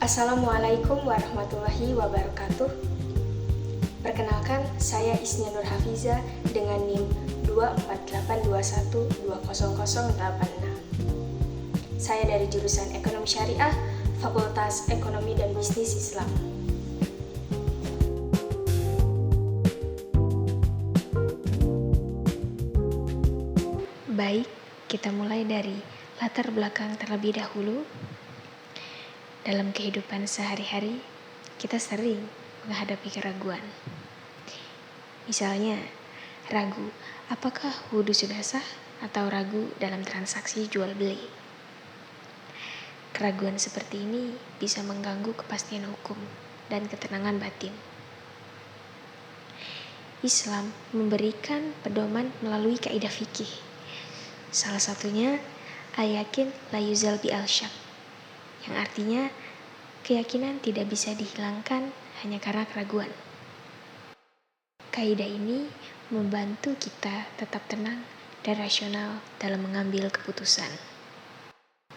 Assalamualaikum warahmatullahi wabarakatuh. Perkenalkan, saya Isnia Nur Hafiza dengan NIM 24821200086. Saya dari jurusan Ekonomi Syariah, Fakultas Ekonomi dan Bisnis Islam. Baik, kita mulai dari latar belakang terlebih dahulu. Dalam kehidupan sehari-hari, kita sering menghadapi keraguan. Misalnya, ragu apakah wudhu sudah sah atau ragu dalam transaksi jual beli. Keraguan seperti ini bisa mengganggu kepastian hukum dan ketenangan batin. Islam memberikan pedoman melalui kaidah fikih. Salah satunya, al-yakin la yuzal bi al-syak, yang artinya keyakinan tidak bisa dihilangkan hanya karena keraguan. Kaidah ini membantu kita tetap tenang dan rasional dalam mengambil keputusan.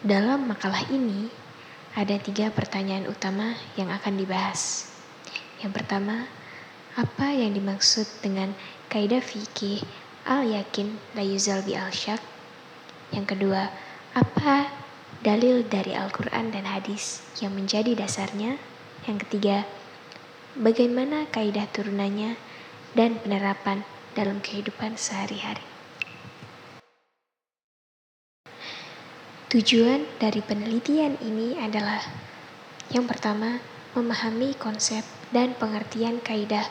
Dalam makalah ini, ada 3 pertanyaan utama yang akan dibahas. Yang pertama, apa yang dimaksud dengan kaidah fikih al-yakin la yuzal bi al-syak? Yang kedua, apa dalil dari Al-Quran dan hadis yang menjadi dasarnya? Yang ketiga, bagaimana kaidah turunannya dan penerapan dalam kehidupan sehari-hari. Tujuan dari penelitian ini adalah yang pertama, memahami konsep dan pengertian kaidah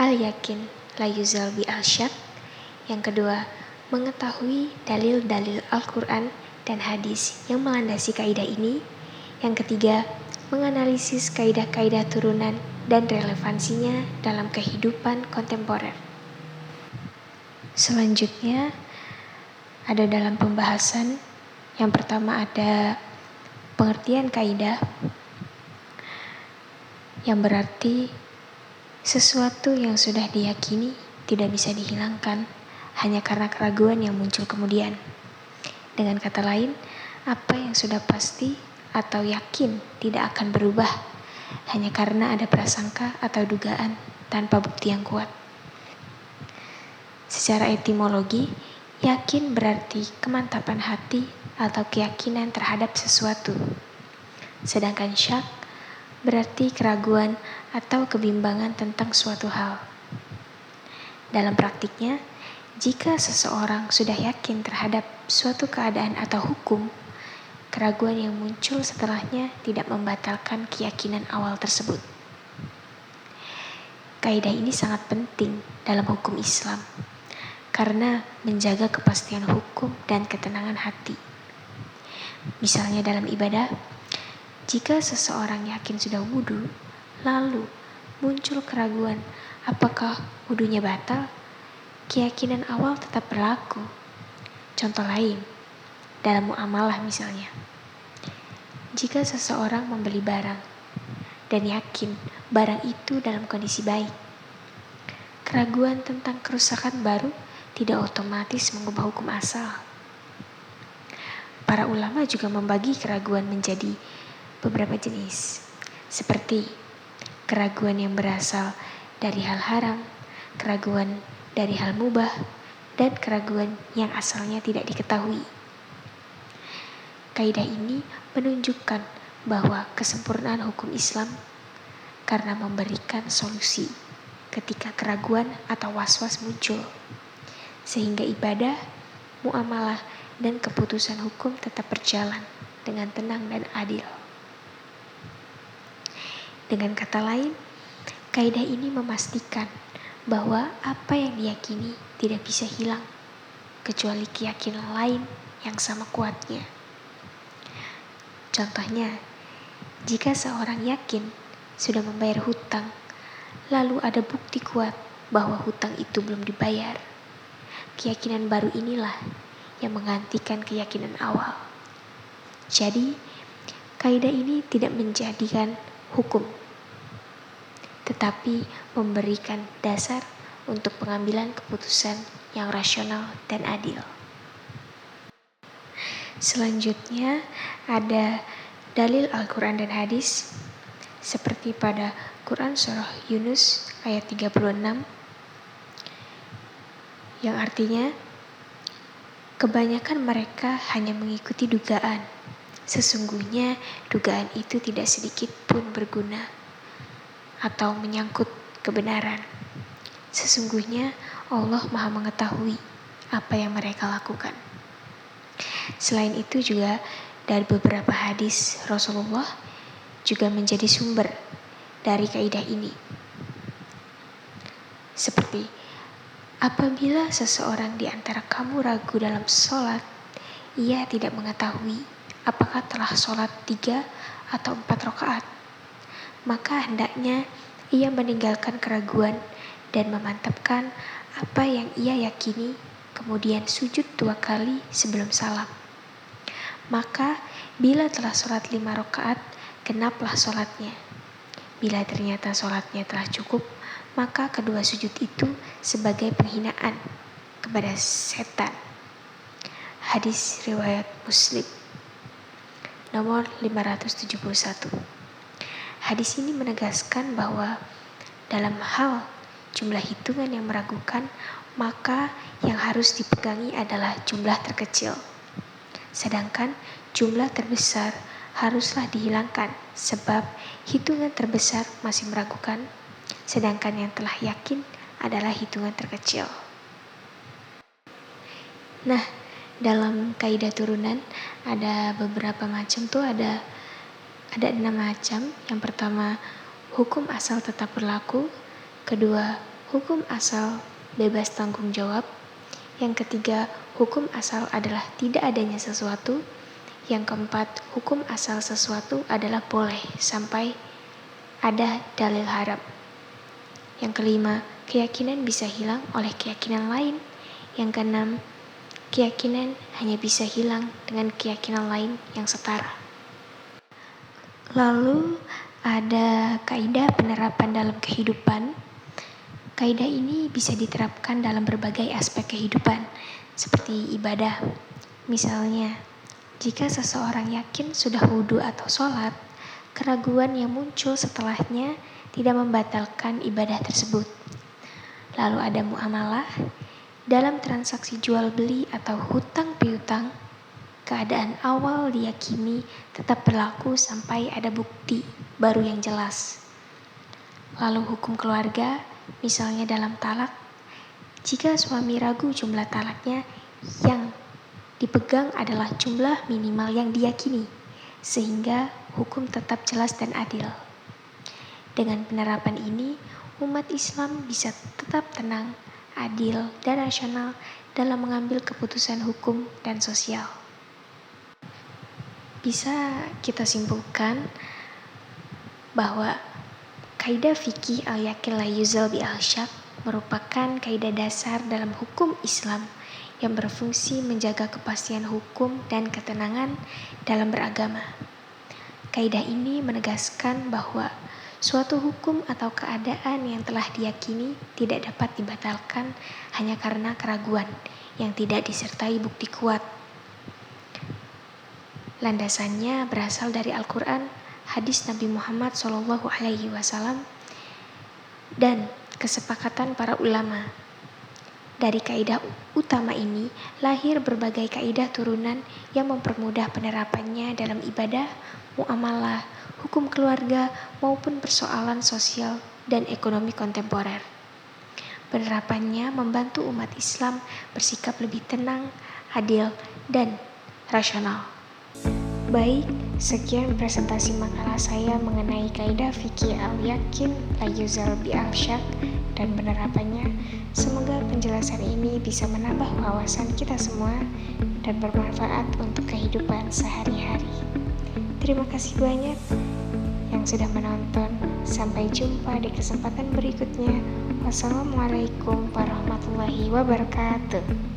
al-yakin la yuzal bi al-syak. Yang kedua, mengetahui dalil-dalil Al-Quran dan hadis yang melandasi kaidah ini. Yang ketiga, menganalisis kaidah-kaidah turunan dan relevansinya dalam kehidupan kontemporer. Selanjutnya, ada dalam pembahasan. Yang pertama ada pengertian kaidah, yang berarti sesuatu yang sudah diyakini tidak bisa dihilangkan hanya karena keraguan yang muncul kemudian. Dengan kata lain, apa yang sudah pasti atau yakin tidak akan berubah hanya karena ada prasangka atau dugaan tanpa bukti yang kuat. Secara etimologi, yakin berarti kemantapan hati atau keyakinan terhadap sesuatu. Sedangkan syak berarti keraguan atau kebimbangan tentang suatu hal. Dalam praktiknya, jika seseorang sudah yakin terhadap suatu keadaan atau hukum, keraguan yang muncul setelahnya tidak membatalkan keyakinan awal tersebut. Kaidah ini sangat penting dalam hukum Islam karena menjaga kepastian hukum dan ketenangan hati. Misalnya dalam ibadah, jika seseorang yakin sudah wudhu, lalu muncul keraguan apakah wudhunya batal, keyakinan awal tetap berlaku. Contoh lain, dalam muamalah misalnya. Jika seseorang membeli barang dan yakin barang itu dalam kondisi baik, keraguan tentang kerusakan baru tidak otomatis mengubah hukum asal. Para ulama juga membagi keraguan menjadi beberapa jenis, seperti keraguan yang berasal dari hal haram, keraguan dari hal mubah, dan keraguan yang asalnya tidak diketahui. Kaidah ini menunjukkan bahwa kesempurnaan hukum Islam karena memberikan solusi ketika keraguan atau was-was muncul, sehingga ibadah, muamalah, dan keputusan hukum tetap berjalan dengan tenang dan adil. Dengan kata lain, kaidah ini memastikan bahwa apa yang diyakini tidak bisa hilang, kecuali keyakinan lain yang sama kuatnya. Contohnya, jika seorang yakin sudah membayar hutang, lalu ada bukti kuat bahwa hutang itu belum dibayar, keyakinan baru inilah yang menggantikan keyakinan awal. Jadi, kaidah ini tidak menjadikan hukum, tetapi memberikan dasar untuk pengambilan keputusan yang rasional dan adil. Selanjutnya ada dalil Al-Quran dan hadis, seperti pada Quran Surah Yunus ayat 36, yang artinya, kebanyakan mereka hanya mengikuti dugaan. Sesungguhnya dugaan itu tidak sedikit pun berguna atau menyangkut kebenaran. Sesungguhnya Allah Maha mengetahui apa yang mereka lakukan. Selain itu juga dari beberapa hadis Rasulullah juga menjadi sumber dari kaidah ini. Seperti, apabila seseorang di antara kamu ragu dalam sholat, ia tidak mengetahui apakah telah sholat 3 atau 4 rakaat, maka hendaknya ia meninggalkan keraguan dan memantapkan apa yang ia yakini, kemudian sujud 2 kali sebelum salam. Maka bila telah sholat 5 rakaat, genaplah sholatnya. Bila ternyata sholatnya telah cukup, maka kedua sujud itu sebagai penghinaan kepada setan. Hadis riwayat Muslim nomor 571. Hadis ini menegaskan bahwa dalam hal jumlah hitungan yang meragukan, maka yang harus dipegangi adalah jumlah terkecil. Sedangkan jumlah terbesar haruslah dihilangkan sebab hitungan terbesar masih meragukan, sedangkan yang telah yakin adalah hitungan terkecil. Nah, dalam kaidah turunan ada beberapa macam tuh, ada 6 macam. Yang pertama, hukum asal tetap berlaku. Kedua, hukum asal bebas tanggung jawab. Yang ketiga, hukum asal adalah tidak adanya sesuatu. Yang keempat, hukum asal sesuatu adalah boleh sampai ada dalil haram. Yang kelima, keyakinan bisa hilang oleh keyakinan lain. Yang keenam, keyakinan hanya bisa hilang dengan keyakinan lain yang setara. Lalu ada kaidah penerapan dalam kehidupan. Kaidah ini bisa diterapkan dalam berbagai aspek kehidupan, seperti ibadah. Misalnya, jika seseorang yakin sudah wudhu atau sholat, keraguan yang muncul setelahnya tidak membatalkan ibadah tersebut. Lalu ada muamalah. Dalam transaksi jual beli atau hutang piutang, keadaan awal diyakini tetap berlaku sampai ada bukti baru yang jelas. Lalu hukum keluarga, misalnya dalam talak, jika suami ragu jumlah talaknya, yang dipegang adalah jumlah minimal yang diyakini, sehingga hukum tetap jelas dan adil. Dengan penerapan ini, umat Islam bisa tetap tenang, adil, dan rasional dalam mengambil keputusan hukum dan sosial. Bisa kita simpulkan bahwa kaidah fikih al-yakin la yuzal bi al-syak merupakan kaidah dasar dalam hukum Islam yang berfungsi menjaga kepastian hukum dan ketenangan dalam beragama. Kaidah ini menegaskan bahwa suatu hukum atau keadaan yang telah diyakini tidak dapat dibatalkan hanya karena keraguan yang tidak disertai bukti kuat. Landasannya berasal dari Al-Quran, hadis Nabi Muhammad SAW, dan kesepakatan para ulama. Dari kaidah utama ini lahir berbagai kaidah turunan yang mempermudah penerapannya dalam ibadah, muamalah, hukum keluarga, maupun persoalan sosial dan ekonomi kontemporer. Penerapannya membantu umat Islam bersikap lebih tenang, adil, dan rasional. Baik, sekian presentasi makalah saya mengenai kaidah fikih al-yakin la yuzal bi al-syak dan penerapannya. Semoga penjelasan ini bisa menambah wawasan kita semua dan bermanfaat untuk kehidupan sehari-hari. Terima kasih banyak yang sudah menonton. Sampai jumpa di kesempatan berikutnya. Wassalamualaikum warahmatullahi wabarakatuh.